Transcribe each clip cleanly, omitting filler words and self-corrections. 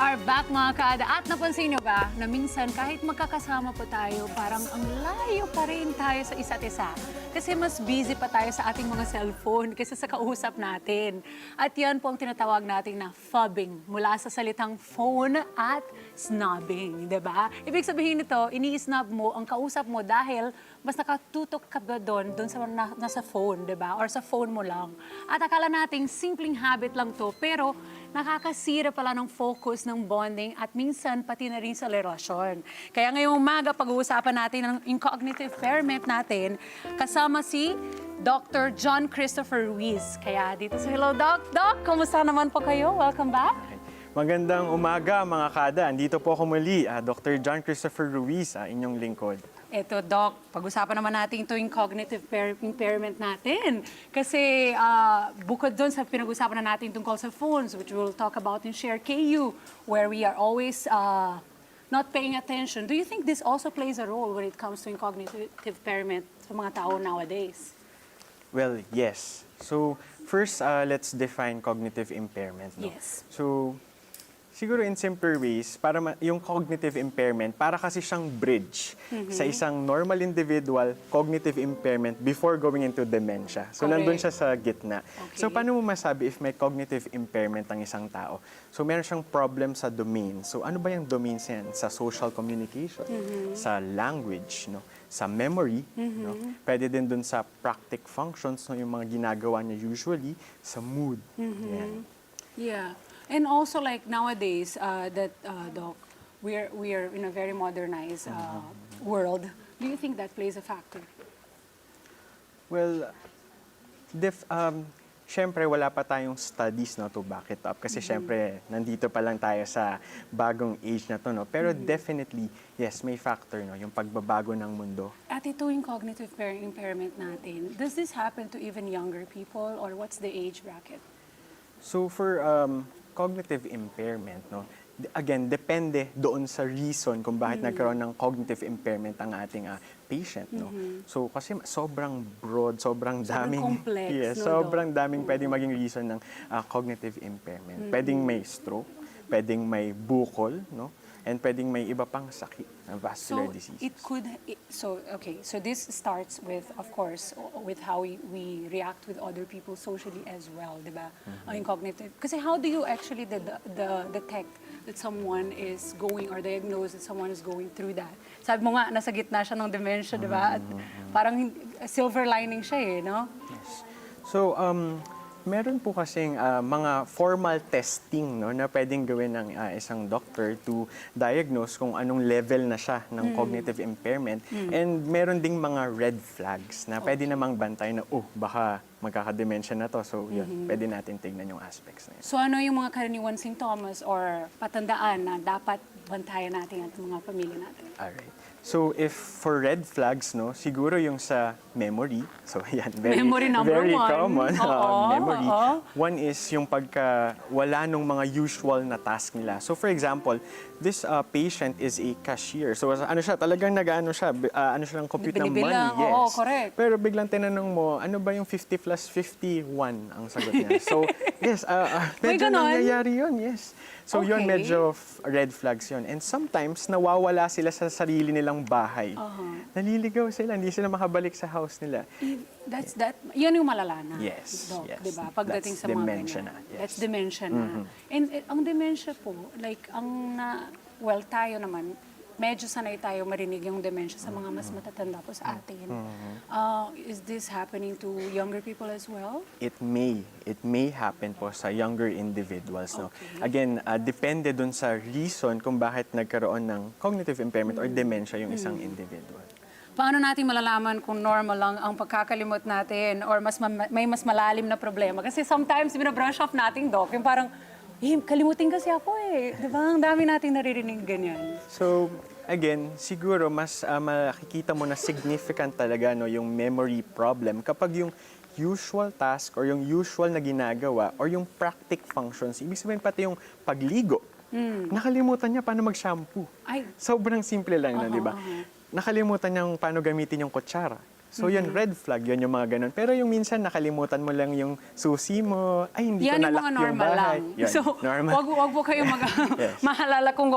are back mga kada. At napansin nyo ba na minsan kahit magkakasama po tayo, parang ang layo pa rin tayo sa isa't isa. Kasi mas busy pa tayo sa ating mga cellphone kaysa sa kausap natin. At yan po ang tinatawag natin na fubbing mula sa salitang phone at snubbing, di ba? Ibig sabihin nito, ini-snub mo ang kausap mo dahil mas nakatutok ka ba doon sa nasa phone, di ba? Or sa phone mo lang. At akala nating simpleng habit lang to, pero nakakasira pala ng focus ng bonding at minsan pati na rin sa relasyon. Kaya ngayong umaga, pag-uusapan natin ang cognitive impairment natin kasama si Dr. John Christopher Ruiz. Kaya dito sa Hello Doc. Doc, kumusta naman po kayo? Welcome back. Magandang umaga mga kada. Andito po ako muli, Dr. John Christopher Ruiz, inyong lingkod. Eto, Doc, pag-usapan naman natin ito yung cognitive impairment natin. Kasi bukod doon sa pinag-usapan na natin tungkol sa phones, which we'll talk about in Share KU, where we are always not paying attention. Do you think this also plays a role when it comes to cognitive impairment sa mga tao nowadays? Well, yes. So, first, let's define cognitive impairment. No? Yes. So, siguro in simpler ways, para yung cognitive impairment, para kasi siyang bridge sa isang normal individual, cognitive impairment before going into dementia. So, Correct. nandun siya sa gitna. Okay. So, paano mo masabi if may cognitive impairment ang isang tao? So, meron siyang problem sa domain. So, ano ba yung domains yan? Sa social communication, sa language, no? Sa memory, no? Pwede din dun sa practic functions, no? Yung mga ginagawa niya usually, sa mood. Yan. Yeah. And also like nowadays, Doc, we are in a very modernized world. Do you think that plays a factor? Well, syempre wala pa tayong studies no, to back it up. Kasi syempre, nandito pa lang tayo sa bagong age na to. No? Pero definitely, yes, may factor, no? Yung pagbabago ng mundo. At ito yung cognitive impairment natin. Does this happen to even younger people or what's the age bracket? So for cognitive impairment, no? Again, depende doon sa reason kung bakit nagkaroon ng cognitive impairment ang ating patient, no? So kasi sobrang broad, sobrang daming complex, yes, no, sobrang daming pwedeng maging reason ng cognitive impairment. Pwedeng may stroke, pwedeng may bukol, no? And pwedeng may iba pang sakit, vascular disease. So this starts with, of course, with how we react with other people socially as well, di ba? Ang cognitive. Kasi how do you actually detect that someone is going or diagnose that someone is going through that? Sabi mo nga, nasa gitna siya ng dementia, di ba? At parang silver lining siya eh, no? Yes. So, meron po kasing mga formal testing no, na pwedeng gawin ng isang doctor to diagnose kung anong level na siya ng cognitive impairment. And meron ding mga red flags na pwede namang bantay na, baka magkaka-dementia na to. So, yun, pwede natin tignan yung aspects na yun. So ano yung mga karaniwan sintomas or patandaan na dapat bantayan natin at mga pamilya natin? Alright. So, if for red flags, no, siguro yung sa memory. So, yan, Memory number very one. common. Memory. Oo. One is yung wala nung mga usual na task nila. So, for example, this patient is a cashier. So, ano siya, talagang nag-ano siya, ano siya ng compute ng money. Binibilang, Yes. oo, correct. Pero biglang tinanong mo, ano ba yung 50 plus 51 ang sagot niya? So, yes, medyo ganon? nangyayari yun, yes. So, yun, Okay. medyo red flags yun. And sometimes, nawawala sila sa sarili nilang bahay. Naliligaw sila, hindi sila makabalik sa house nila. Yan yung malala na. Yes, Doc, yes. diba? Pagdating That's sa mga dementia ganyan. na, yes. That's dementia na. And ang dementia po, like, tayo naman, medyo sanay tayo marinig yung dementia sa mga mas matatanda po sa atin. Is this happening to younger people as well? It may happen po sa younger individuals. No? Okay. Again, depende dun sa reason kung bakit nagkaroon ng cognitive impairment or dementia yung isang individual. Paano natin malalaman kung normal lang ang pagkakalimot natin or may mas malalim na problema? Kasi sometimes, binabrush off natin, Doc, yung parang, kalimutin kasi ako eh. Di ba? Ang dami nating naririnig ganyan. So, again, siguro mas makikita mo na significant talaga no, yung memory problem kapag yung usual task or yung usual na ginagawa or yung practic functions, ibig sabihin pati yung pagligo, nakalimutan niya paano mag-shampoo. Ay. Sobrang simple lang na, di ba? Nakalimutan niyang paano gamitin yung kutsara. So yun, red flag, yun yung mga ganun. Pero yung minsan nakalimutan mo lang yung susi mo, ay hindi ko Yan yung nalock mga yung normal bahay. lang. Yun, So, normal. wag po kayong Yes. mahalala kung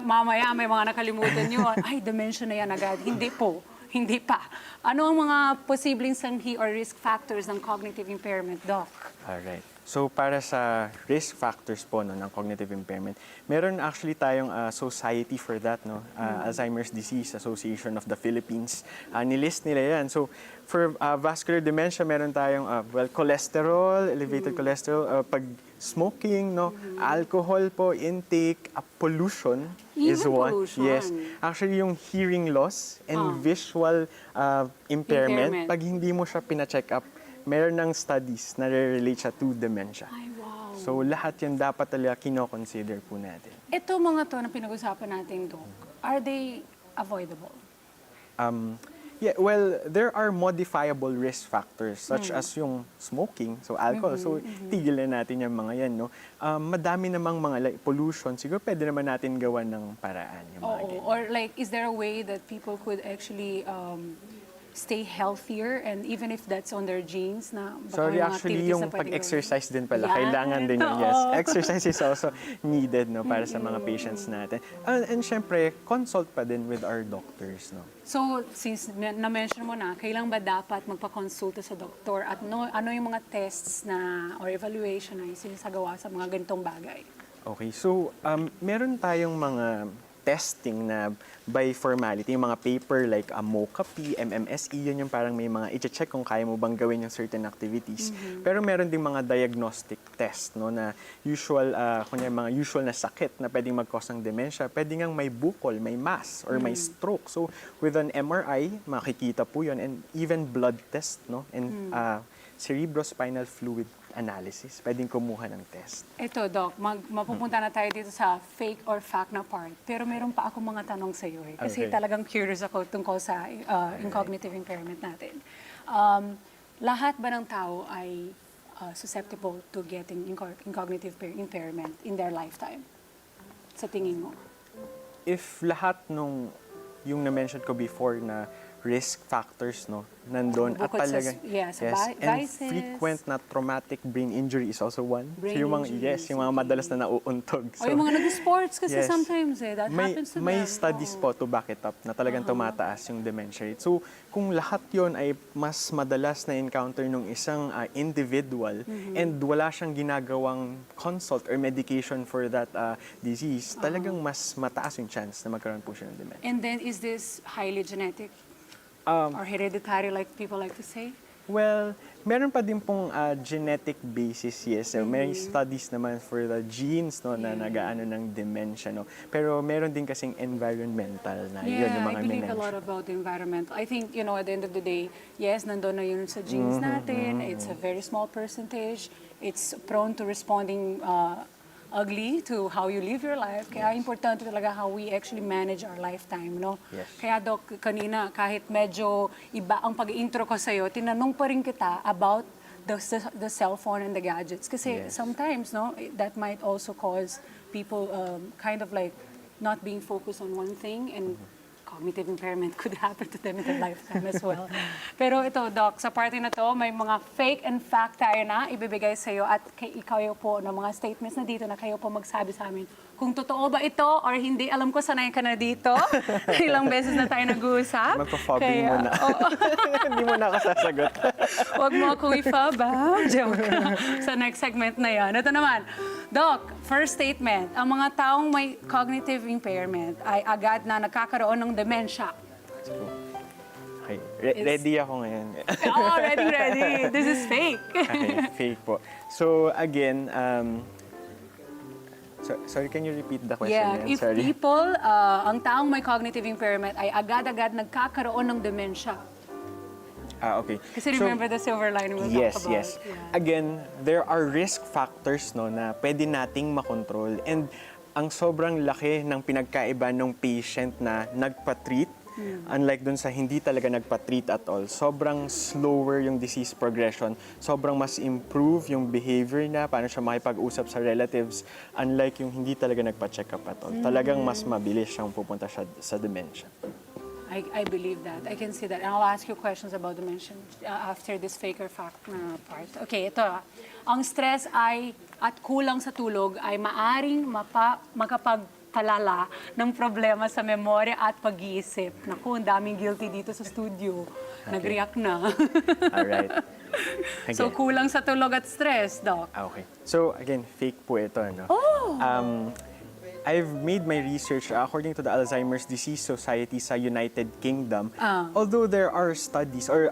mamaya may mga nakalimutan nyo. Ay, dementia na yan agad. Hindi po. Hindi pa. Ano ang mga posibleng sanghi or risk factors ng cognitive impairment, Doc? Alright. So para sa risk factors po no, ng cognitive impairment, meron actually tayong society for that, no? Alzheimer's Disease Association of the Philippines. Nilist nila yan. So for vascular dementia, meron tayong cholesterol, elevated cholesterol, pag smoking, no, alcohol po, intake, pollution is Even one. pollution. Yes. Actually yung hearing loss and visual impairment, pag hindi mo siya pina-check up, meron ng studies na relate siya to dementia. Ay, wow. So lahat yun dapat talaga kino-consider po natin. Ito mga to na pinag-usapan natin, Doc, are they avoidable? Yeah, well, there are modifiable risk factors such as yung smoking, so alcohol. So tigil na natin yung mga yan, no? Madami namang mga like, pollution, siguro pwede naman natin gawan ng paraan yung mga Oo. ganyan. Or like, is there a way that people could actually stay healthier and even if that's on their genes na baka Sorry, may mga actually activities yung na pwedeng pag-exercise din pala, Yan. kailangan din yun. Yes, Oo. exercise is also needed no, para sa mga patients natin. And syempre, consult pa din with our doctors. No? So, since na-mention mo na, kailan ba dapat magpakonsulta sa doktor at ano yung mga tests na or evaluation na sinasagawa sa mga ganitong bagay? Okay, so meron tayong mga testing na by formality, yung mga paper like MOCAP, MMSE, yun yung parang may mga i-check kung kaya mo bang gawin yung certain activities. Pero meron ding mga diagnostic test no, na usual, kunya mga usual na sakit na pwedeng mag-cause ng dementia. Pwede ngang may bukol, may mass, or may stroke. So with an MRI, makikita po yun, and even blood test, no, and cerebrospinal fluid analysis. Pwedeng kumuha ng test. Ito, Doc, mapupunta na tayo dito sa fake or fact na part. Pero meron pa ako mga tanong sa iyo. Kasi Okay. talagang curious ako tungkol sa cognitive impairment natin. Lahat ba ng tao ay susceptible to getting cognitive impairment in their lifetime? Sa tingin mo? If lahat nung yung na-mention ko before na risk factors, no, nandun at Bukod sa talaga, and vices. frequent na traumatic brain injury is also one. Brain so yung mga, injuries, yung mga madalas na nauuntog. O yung mga nag-sports kasi Yes. sometimes that happens to them. May studies po to back it up na talagang tumataas yung dementia rate. So kung lahat yon ay mas madalas na encounter nung isang individual and wala siyang ginagawang consult or medication for that disease, talagang mas mataas yung chance na magkaroon po siya ng dementia. And then, is this highly genetic? Or hereditary, like people like to say? Well, meron pa din pong genetic basis, yes. So, may studies naman for the genes no, na nagaano ng dementia. No? Pero meron din kasing environmental na yun yung mga I believe a minention. lot about the environment. I think, at the end of the day, yes, nandun na yun sa genes natin. It's a very small percentage. It's prone to responding ugly to how you live your life. Kaya importante talaga how we actually manage our lifetime, no? Yes. Kaya, Doc, kanina, kahit medyo iba ang pag-intro ko sa'yo, tinanong pa rin kita about the cell phone and the gadgets. Kasi Yes. sometimes, no, that might also cause people kind of like not being focused on one thing and cognitive impairment could happen to them in their lifetime as well. Pero ito, Doc, sa party na to, may mga fake and fact tayo na ibibigay sa iyo at ikaw po ng mga statements na dito na kayo po magsabi sa amin kung totoo ba ito or hindi. Alam ko sanay ka na dito. Ilang beses na tayo nag-uusap. Magpa-fobbing muna. Hindi mo na ako sasagot. Huwag mo akong ifaba. Joke. Sa next segment na yan. Ito naman, Doc, first statement, ang mga taong may cognitive impairment ay agad na nagkakaroon ng dementia. Okay. Ready ako ngayon. Oh, ready. This is fake. Okay, fake po. So again, sorry, can you repeat the question Yeah, again? if Sorry. people, ang taong may cognitive impairment ay agad-agad nagkakaroon ng dementia. Okay. Kasi So, remember the silver lining we yes, talked about. yes. Yeah. Again, there are risk factors no na pwede nating makontrol, and ang sobrang laki ng pinagkaiba ng patient na nagpa-treat unlike dun sa hindi talaga nagpa-treat at all. Sobrang slower yung disease progression. Sobrang mas improve yung behavior na, paano siya makipag-usap sa relatives, unlike yung hindi talaga nagpa-check up at all. Talagang mas mabilis siyang pupunta siya sa dementia. I believe that. I can see that. And I'll ask you questions about dementia after this fake or fact na part. Okay, ito. Ang stress at kulang sa tulog ay maaring makapagpalala ng problema sa memorya at pag-iisip. Naku, ang daming guilty dito sa studio. Nag-react na. Alright. So, kulang sa tulog at stress, Doc. Okay. So, again, fake po ito, no? I've made my research according to the Alzheimer's Disease Society sa United Kingdom. Although there are studies, or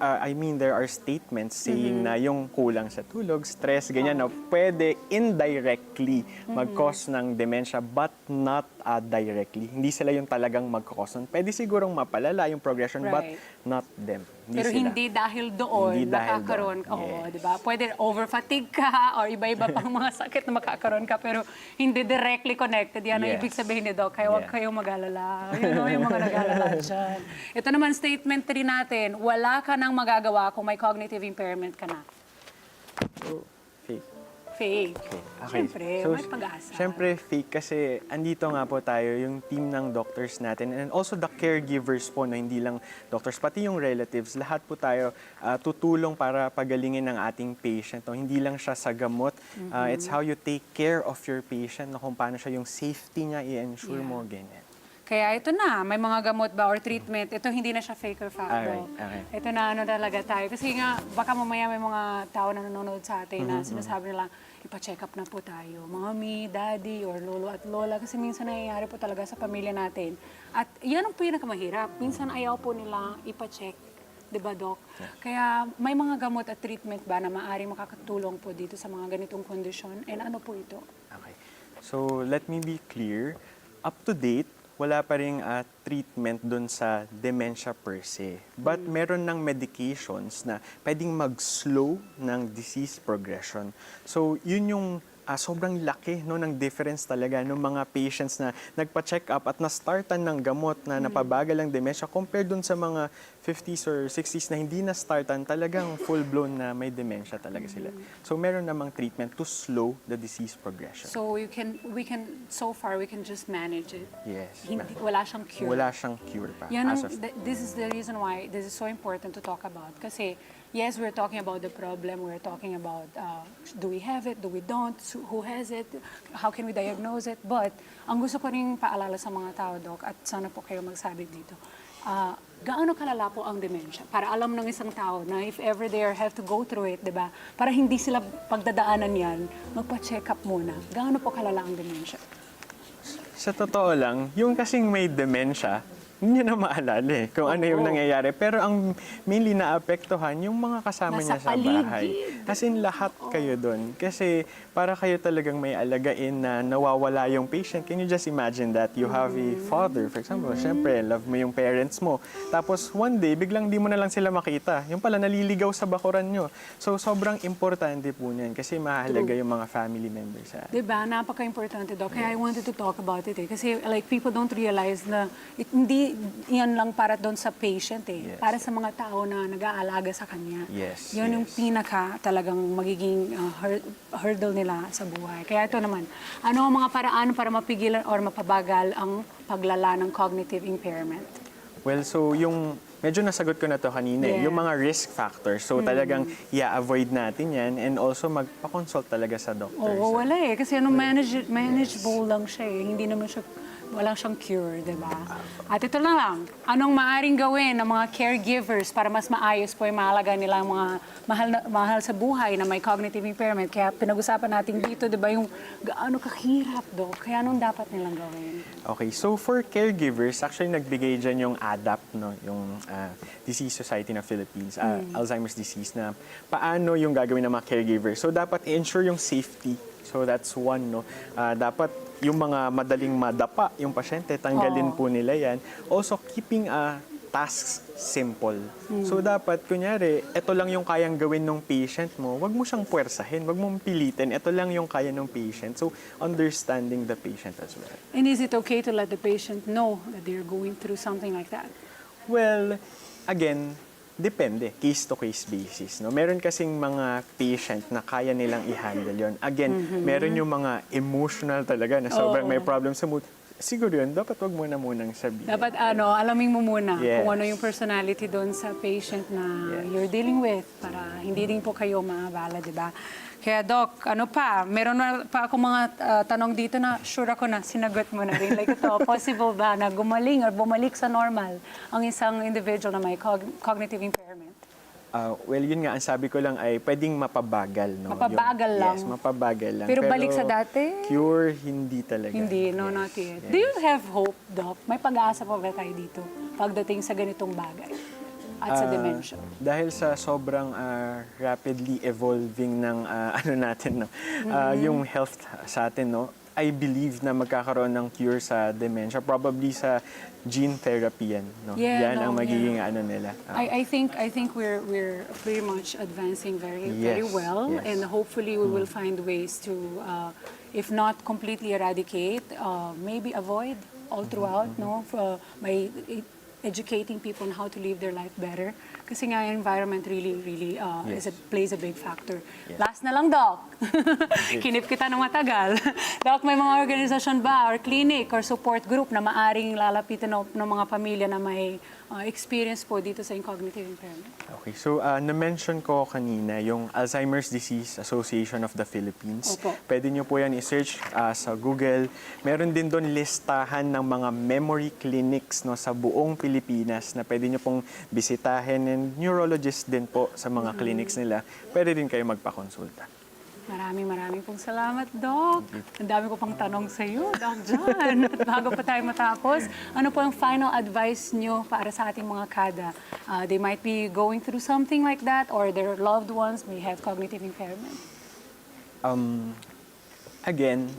there are statements saying na yung kulang sa tulog, stress, ganyan, na pwede indirectly mag-cause ng dementia but not directly. Hindi sila yung talagang mag-cause. Pwede sigurong mapalala yung progression but Right. not them. Pero sila. hindi dahil doon Hindi dahil nakakaroon ka. doon. Oo, Yes. di ba? Pwede over-fatigue ka or iba-iba pang mga sakit na makakaroon ka pero hindi directly connected. Yan ang Yes. ibig sabihin ni Doc. Kaya huwag Yeah. kayong mag-alala. Yung mga nag-alala dyan. Ito naman statement 3 natin. Wala ka nang magagawa kung may cognitive impairment ka na. So, fake. Fake. Okay. Siyempre, So, may pag-asa. Siyempre, fake kasi andito nga po tayo, yung team ng doctors natin and also the caregivers po, na hindi lang doctors, pati yung relatives, lahat po tayo tutulong para pagalingin ng ating patient. No? Hindi lang siya sa gamot. It's how you take care of your patient, no? Kung paano siya yung safety niya, i-ensure mo, ganyan. Kaya ito na, may mga gamot ba or treatment. Ito hindi na siya fake or fact. Alright, okay. Ito na ano talaga tayo. Kasi nga, baka mamaya may mga tao na nanonood sa atin na sinasabi nila, ipa-check up na po tayo. Mommy, daddy, or lolo at lola. Kasi minsan nangyayari po talaga sa pamilya natin. At yan ang pinakamahirap. Minsan ayaw po nila ipa-check. Diba, Doc? Kaya may mga gamot at treatment ba na maaaring makakatulong po dito sa mga ganitong kondisyon? And ano po ito? Okay. So, let me be clear. Up to date, wala pa ring treatment dun sa dementia per se. But meron ng medications na pwedeng mag-slow ng disease progression. So, yun yung sobrang laki no, ng difference talaga ng mga patients na nagpa-check up at na-startan ng gamot na napabagal ang dementia compared dun sa mga 50s or 60s na hindi na-startan, talagang full-blown na may dementia talaga sila. So, meron namang treatment to slow the disease progression. So so far we can just manage it. Yes. Wala siyang cure. Wala siyang cure pa. Yan as ang, of this is the reason why this is so important to talk about. Kasi, yes, we're talking about the problem. We're talking about, do we have it? Do we don't? Who has it? How can we diagnose it? But, ang gusto ko rin paalala sa mga tao, Doc, at sana po kayo magsabi dito, gaano kalala po ang dementia? Para alam ng isang tao na if ever they have to go through it, di ba? Para hindi sila pagdadaanan yan, magpa-check up muna. Gaano po kalala ang dementia? Sa totoo lang, yung kasing may dementia, hindi niya na maalala kung ano yung nangyayari. Pero ang mainly naapektuhan, yung mga kasama Nasa niya sa bahay. As in, lahat kayo doon. Kasi para kayo talagang may alagain na nawawala yung patient. Can you just imagine that? You have a father, for example. Siyempre, love mo yung parents mo. Tapos one day, biglang di mo na lang sila makita. Yung pala, naliligaw sa bakuran nyo. So, sobrang importante po niyan kasi mahalaga yung mga family members. Diba? Napaka-importante, Doc. Kaya I wanted to talk about it. Kasi like people don't realize na hindi yan lang para doon sa patient Yes. Para sa mga tao na nag-aalaga sa kanya. Yes, Yun yung yes. pinaka talagang magiging hurdle nila sa buhay. Kaya ito naman, ano ang mga paraan para mapigilan or mapabagal ang paglala ng cognitive impairment? Well, so yung medyo nasagot ko na to kanina, Yeah. yung mga risk factors. So talagang i-avoid natin yan and also magpa-consult talaga sa doctor. Oo, wala Kasi manageable lang siya Hindi naman siya, wala siyang cure, di ba? At ito na lang, anong maaring gawin ng mga caregivers para mas maayos po yung mahalaga nilang mga mahal sa buhay na may cognitive impairment? Kaya pinag-usapan natin dito, di ba, yung gaano kahirap, Doc? Kaya anong dapat nilang gawin? Okay, so for caregivers, actually nagbigay dyan yung ADAP, no? Yung Disease Society ng Philippines, Alzheimer's disease, na paano yung gagawin ng mga caregivers. So dapat i-ensure yung safety. So that's one, no? Dapat yung mga madaling madapa yung pasyente, tanggalin po nila yan. Also, keeping tasks simple. So dapat, kunyari, ito lang yung kayang gawin ng patient mo, wag mo siyang puwersahin, wag mong pilitin, ito lang yung kaya ng patient. So, understanding the patient as well. And is it okay to let the patient know that they're going through something like that? Well, again, depende, case-to-case basis. No? Meron kasing mga patient na kaya nilang i-handle yon. Again, meron yung mga emotional talaga na sobrang may problem sa mood. siguro yun, dapat wag mo na munang sabihin. Dapat alamin mo muna Yes. kung ano yung personality doon sa patient na you're dealing with para hindi din po kayo maabala, di ba? Kaya Doc, meron na pa ako mga tanong dito na sure ako na sinagot mo na rin. Like ito, possible ba na gumaling or bumalik sa normal ang isang individual na may cognitive impairment? Well, yun nga, ang sabi ko lang ay pwedeng mapabagal. No? Mapabagal lang? Yes, mapabagal lang. Pero balik sa dati? Cure, hindi talaga. Hindi, no, not yet. Do you have hope, Doc? May pag-asa pa ba tayo dito pagdating sa ganitong bagay at sa dementia? Dahil sa sobrang rapidly evolving ng natin, no? Yung health sa atin, no? I believe na magkakaroon ng cure sa dementia. Probably sa gene therapy yan. No? Yeah, yan ang no, magiging nila. I think we're pretty much advancing very Yes, well, yes. and hopefully we will find ways to, if not completely eradicate, maybe avoid all throughout, no, by educating people on how to live their life better. Kasi nga, environment really plays a big factor. Yes. Last na lang, Doc. Kinip kita ng matagal. Doc, may mga organisasyon ba or clinic or support group na maaring lalapitan ng mga pamilya na may experience po dito sa cognitive impairment? Okay, so na-mention ko kanina yung Alzheimer's Disease Association of the Philippines. Opo. Pwede nyo po yan i-search sa Google. Meron din doon listahan ng mga memory clinics, no, sa buong Pilipinas na pwede nyo pong bisitahin, and neurologist din po sa mga clinics nila. Pwede din kayo magpakonsulta. Maraming pong salamat, Doc. Ang dami ko pang tanong sa iyo, Doc John. At bago pa tayo matapos, ano po ang final advice nyo para sa ating mga kada? They might be going through something like that or their loved ones may have cognitive impairment. Again,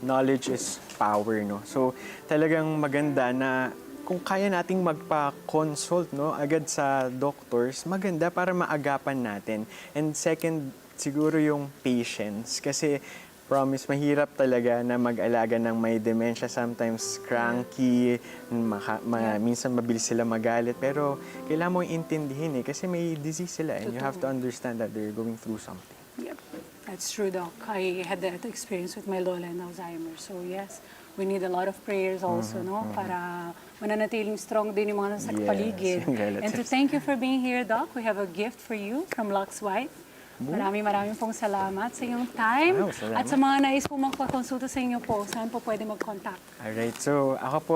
knowledge is power, no? So, talagang maganda na kung kaya nating magpa-consult, no, agad sa doctors, maganda para maagapan natin. And second, siguro yung patience. Kasi, promise, mahirap talaga na mag-alaga ng may dementia. Sometimes cranky, minsan mabilis sila magalit. Pero, kailangan mo intindihin kasi may disease sila. And you have to understand that they're going through something. Yep, that's true, Doc. I had that experience with my lola and Alzheimer's. So yes, we need a lot of prayers also, no? Para mananatiling strong din yung mga nasa paligid. yung relatives. And to thank you for being here, Doc, we have a gift for you from Lux White. Maraming pong salamat sa iyong time. Wow, salamat. At sa mga nais po magpakonsulta sa inyo po, saan po pwede mag-contact? Alright, so ako po,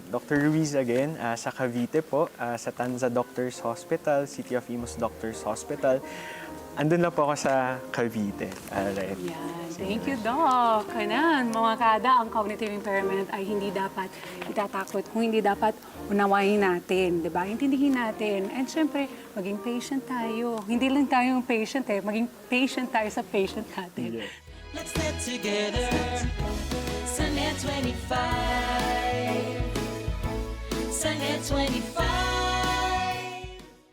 Dr. Ruiz again, sa Cavite po, sa Tanza Doctors Hospital, City of Imus Doctors Hospital. Andun na po ako sa Cavite. Alright. Yan. Thank you, Doc. Kanan, mga kada, ang cognitive impairment ay hindi dapat itatakot, kung hindi dapat unawain natin, di ba? Intindihin natin. And syempre, maging patient tayo. Hindi lang tayo yung patient maging patient tayo sa patient natin. Yeah. Let's get together. Sunday 25. Sunday 25.